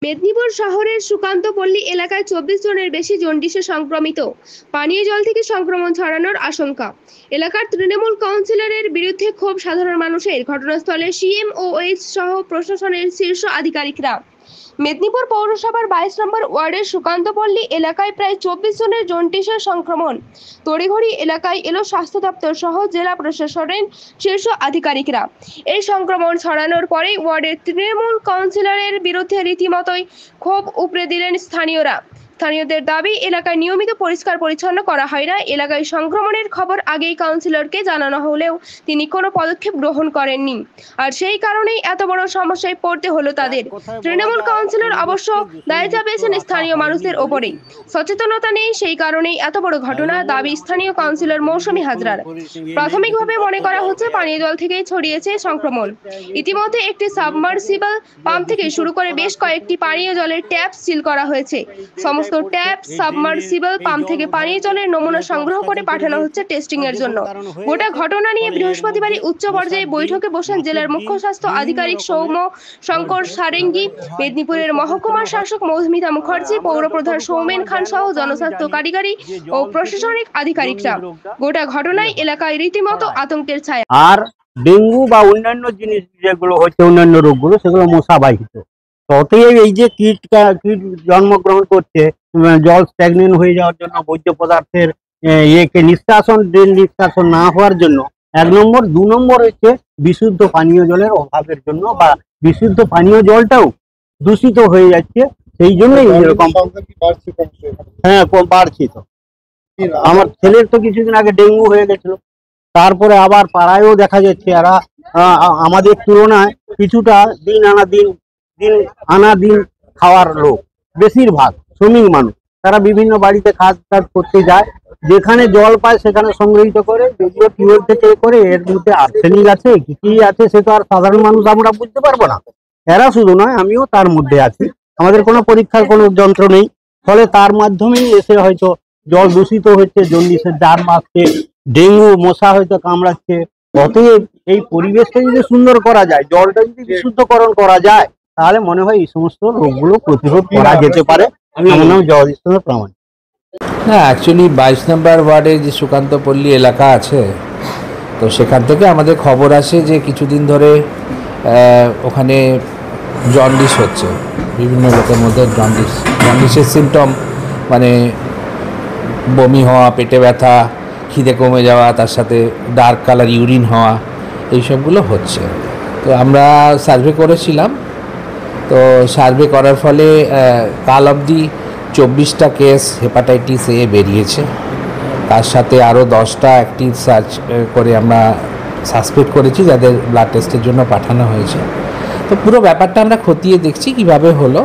মেদিনীপুর শহরের সুকান্তপল্লী এলাকায় 24 জনের বেশি জন্ডিসে সংক্রমিত। পানীয় জল থেকে সংক্রমণ ছড়ানোর আশঙ্কা। এলাকার তৃণমূল কাউন্সিলরের বিরুদ্ধে ক্ষোভ সাধারণ মানুষের। ঘটনাস্থলে সিএমওএইচ সহ প্রশাসনের শীর্ষ আধিকারিকরা। মেদিনীপুর পৌরসভার 22 নম্বর ওয়ার্ডের সুকান্তপল্লী এলাকায় প্রায় 24 জনের জন্ডিসের সংক্রমণ। তড়িঘড়ি এলাকায় এলো স্বাস্থ্য দপ্তর সহ জেলা প্রশাসনের শীর্ষ আধিকারিকরা। এই সংক্রমণ ছড়ানোর পরেই ওয়ার্ডের তৃণমূল কাউন্সিলরের বিরুদ্ধে রীতিমতোই ক্ষোভ উপড়ে দিলেন স্থানীয়রা। স্থানীয়দের দাবি, এলাকায় নিয়মিত পরিষ্কার পরিচ্ছন্ন করা হয় না। এলাকায় সংক্রমণের খবর আগেই কাউন্সিলরকে জানানো হলেও তিনি কোনো পদক্ষেপ গ্রহণ করেননি, আর সেই কারণেই এত বড় সমস্যায় পড়তে হলো তাদের। তৃণমূল কাউন্সিলর অবশ্য দায় চাপিয়েছেন স্থানীয় মানুষদের ওপরেই। সচেতনতা নেই, সেই কারণেই এত বড় ঘটনা, দাবি স্থানীয় কাউন্সিলর মৌসুমী হাজরার। প্রাথমিকভাবে মনে করা হচ্ছে পানীয় জল থেকেই ছড়িয়েছে সংক্রমণ। ইতিমধ্যে একটি সাবমার্সিবল পাম্প থেকে শুরু করে বেশ কয়েকটি পানীয় জলের ট্যাপ সিল করা হয়েছে। সমস্ত ট্যাপ, সাবমার্সিবল পাম্প থেকে পানীয় জলের নমুনা সংগ্রহ করে পাঠানো হচ্ছে টেস্টিং এর জন্য। গোটা ঘটনা নিয়ে বৃহস্পতিবারই উচ্চ পর্যায়ে বৈঠকে বসেন জেলার মুখ্য স্বাস্থ্য আধিকারিক সৌম্য শঙ্কর সারেঙ্গি, মেদিনীপুরের মহকুমা শাসক মৌমিতা মুখার্জি, পৌরপ্রধান সৌমেন খান সহ জনস্বাস্থ্য কারিগরি ও প্রশাসনিক আধিকারিকরা। গোটা ঘটনায় এলাকায় রীতিমতো আতঙ্কের ছায়া। আর ডেঙ্গু বা অন্যান্য জিনিস যেগুলো হচ্ছে, অন্যান্য রোগগুলো, সেগুলো মশা বাহিত। অতএব এই যে কীট জন্মগ্রহণ করছে, জল স্ট্যাগনেন্ট হয়ে যাওয়ার জন্য, বর্জ্য পদার্থের ড্রেন নিষ্কাশন না হওয়ার জন্য 1 নম্বর। 2 নম্বর হচ্ছে বিশুদ্ধ পানীয় জলের অভাবের জন্য, বা বিশুদ্ধ পানীয় জলটাও দূষিত হয়ে যাচ্ছে। সেই জন্যই এরকম। হ্যাঁ, বাড়ছে তো। আমার ছেলের তো কিছুদিন আগে ডেঙ্গু হয়ে গেছিল, তারপরে আবার পাড়ায়ও দেখা যাচ্ছে এরা আমাদের তুলনায় কিছুটা দিন আনা দিন খাওয়ার লোক, বেশিরভাগ শ্রমিক মানুষ, তারা বিভিন্ন বাড়িতে কাজ করতে যায়, যেখানে জল পায় সেখানে সংগ্রহিত করে, যদিও টিউবওয়েল থেকে করে। এর মধ্যে আর্সেনিক আছে কি আছে সে তো আর সাধারণ মানুষ আমরা বুঝতে পারবো না। এরা শুধু নয়, আমিও তার মধ্যে আছি। আমাদের কোনো পরীক্ষার কোনো যন্ত্র নেই, ফলে তার মাধ্যমেই এসে হয়তো জল দূষিত হচ্ছে, জন্ডিসের জার মারছে, ডেঙ্গু মশা হয়তো কামড়াচ্ছে। অতএব এই পরিবেশটা যদি সুন্দর করা যায়, জলটা যদি বিশুদ্ধকরণ করা যায়, তাহলে মনে হয় এই সমস্ত রোগগুলো প্রতিরোধ করা যেতে পারে। আমার নাম জগদীশ চন্দ্র প্রামাণিক। না, অ্যাকচুয়ালি 22 নম্বর ওয়ার্ডে যে সুকান্তপল্লী এলাকা আছে, তো সেখান থেকে আমাদের খবর আসে যে কিছুদিন ধরে ওখানে জন্ডিস হচ্ছে। বিভিন্ন লোকের মধ্যে জন্ডিসের সিমটম, মানে বমি হওয়া, পেটে ব্যথা, খিদে কমে যাওয়া, তার সাথে ডার্ক কালার ইউরিন হওয়া, এইসবগুলো হচ্ছে। তো আমরা সার্ভে করেছিলাম। তো সার্ভে করার ফলে কাল অবধি 24টা কেস হেপাটাইটিস এ বেরিয়েছে। তার সাথে আরও 10টা অ্যাক্টিভ সার্চ করে আমরা সাসপেক্ট করেছি, যাদের ব্লাড টেস্টের জন্য পাঠানো হয়েছে। তো পুরো ব্যাপারটা আমরা খতিয়ে দেখছি কিভাবে হলো।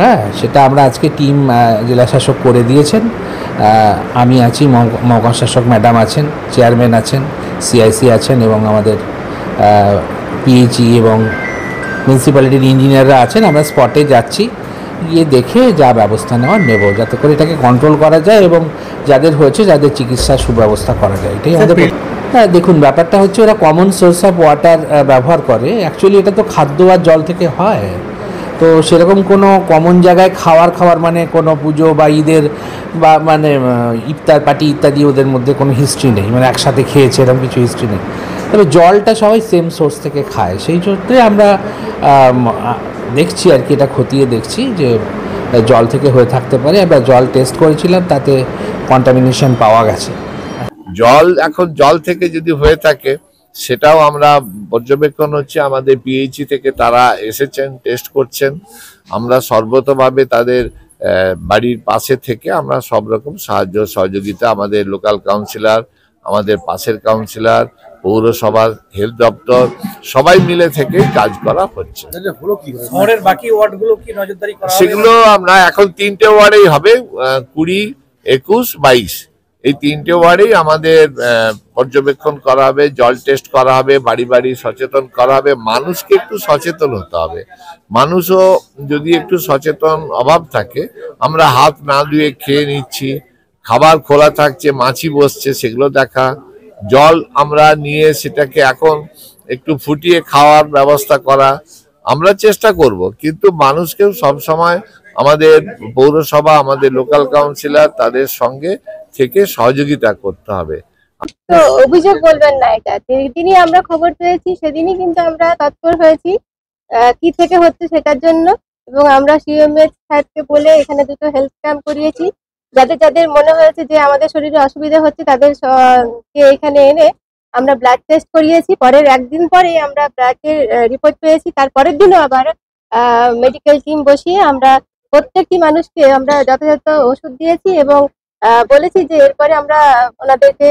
হ্যাঁ, সেটা আমরা আজকে টিম জেলা শাসক করে দিয়েছেন। আমি আছি, মহকুমা শাসক ম্যাডাম আছেন, চেয়ারম্যান আছেন, সিআইসি আছেন, এবং আমাদের পিএইচই এবং মিউনিসিপ্যালিটির ইঞ্জিনিয়াররা আছেন। আমরা স্পটে যাচ্ছি, গিয়ে দেখে যা ব্যবস্থা নেব, যাতে করে এটাকে কন্ট্রোল করা যায় এবং যাদের হয়েছে যাদের চিকিৎসার সুব্যবস্থা করা যায়, এটাই আমাদের। হ্যাঁ, দেখুন, ব্যাপারটা হচ্ছে ওরা কমন সোর্স অফ ওয়াটার ব্যবহার করে। অ্যাকচুয়ালি এটা তো খাদ্য আর জল থেকে হয়, তো সেরকম কোনো কমন জায়গায় খাওয়ার মানে কোনো পুজো বা ঈদের বা মানে ইফতার পার্টি ইত্যাদি ওদের মধ্যে কোনো হিস্ট্রি নেই, মানে একসাথে খেয়েছে এরকম কিছু হিস্ট্রি নেই। তবে জলটা সবাই সেম সোর্স থেকে খায়, সেই সূত্রে আমরা দেখছি আর কি, এটা খতিয়ে দেখছি যে জল থেকে হয়ে থাকতে পারে। আমরা জল টেস্ট করেছিলাম, তাতে কন্টামিনেশন পাওয়া গেছে। এখন জল থেকে যদি হয়ে থাকে, সেটাও আমরা পর্যবেক্ষণ হচ্ছে, আমাদের পিএইচই থেকে তারা এসেছেন, টেস্ট করছেন। আমরা সর্বতভাবে তাদের বাড়ির পাশে থেকে আমরা সব রকম সাহায্য সহযোগিতা, আমাদের লোকাল কাউন্সিলর, আমাদের পাশের কাউন্সিলর, পৌরসভার হেলথ দপ্তর, সবাই মিলে থেকে কাজ করা হচ্ছে। সেগুলো আমরা এখন 3টে ওয়ার্ডেই হবে, 20, 21, 22 এই 3টে ওয়ার্ডেই আমাদের পর্যবেক্ষণ করা হবে, জল টেস্ট করা হবে, বাড়ি বাড়ি সচেতন করা হবে। মানুষকে একটু সচেতন হতে হবে। মানুষও যদি একটু সচেতন অভাব থাকে, আমরা হাত না ধুয়ে খেয়ে নিচ্ছি, খাবার খোলা থাকছে, মাছি বসছে, সেগুলো দেখা। জল আমরা নিয়ে সেটাকে এখন একটু ফুটিয়ে খাওয়ার ব্যবস্থা করা, আমরা চেষ্টা করব, কিন্তু মানুষকেও সব সময় আমাদের পৌরসভা, আমাদের লোকাল কাউন্সিলর তাদের সঙ্গে থেকে সহযোগিতা করতে হবে। তো অভিযোগ বলবেন না, এটা যেদিনই আমরা খবর পেয়েছি সেদিনই কিন্তু আমরা তৎপর হয়েছি কি থেকে হচ্ছে সেটার জন্য, এবং আমরা সিএমএইচ সাহেবকে বলে এখানে দুটো হেলথ ক্যাম্প করিয়েছি। যাদের যাদের মনে হয়েছে যে আমাদের শরীরে অসুবিধা হচ্ছে তাদের কে এখানে এনে আমরা ব্লাড টেস্ট করিয়েছি। পরের একদিন পরে আমরা ব্লাডের রিপোর্ট পেয়েছি, তারপরের দিনও আবার মেডিকেল টিম বসিয়ে আমরা প্রত্যেকটি মানুষকে আমরা যথাযথ ওষুধ দিয়েছি এবং বলেছি যে এরপরে আমরা ওনাদেরকে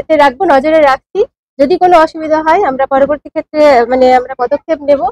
এতে রাখবো, নজরে রাখছি। যদি কোনো অসুবিধা হয় আমরা পরবর্তী ক্ষেত্রে আমরা পদক্ষেপ নেব।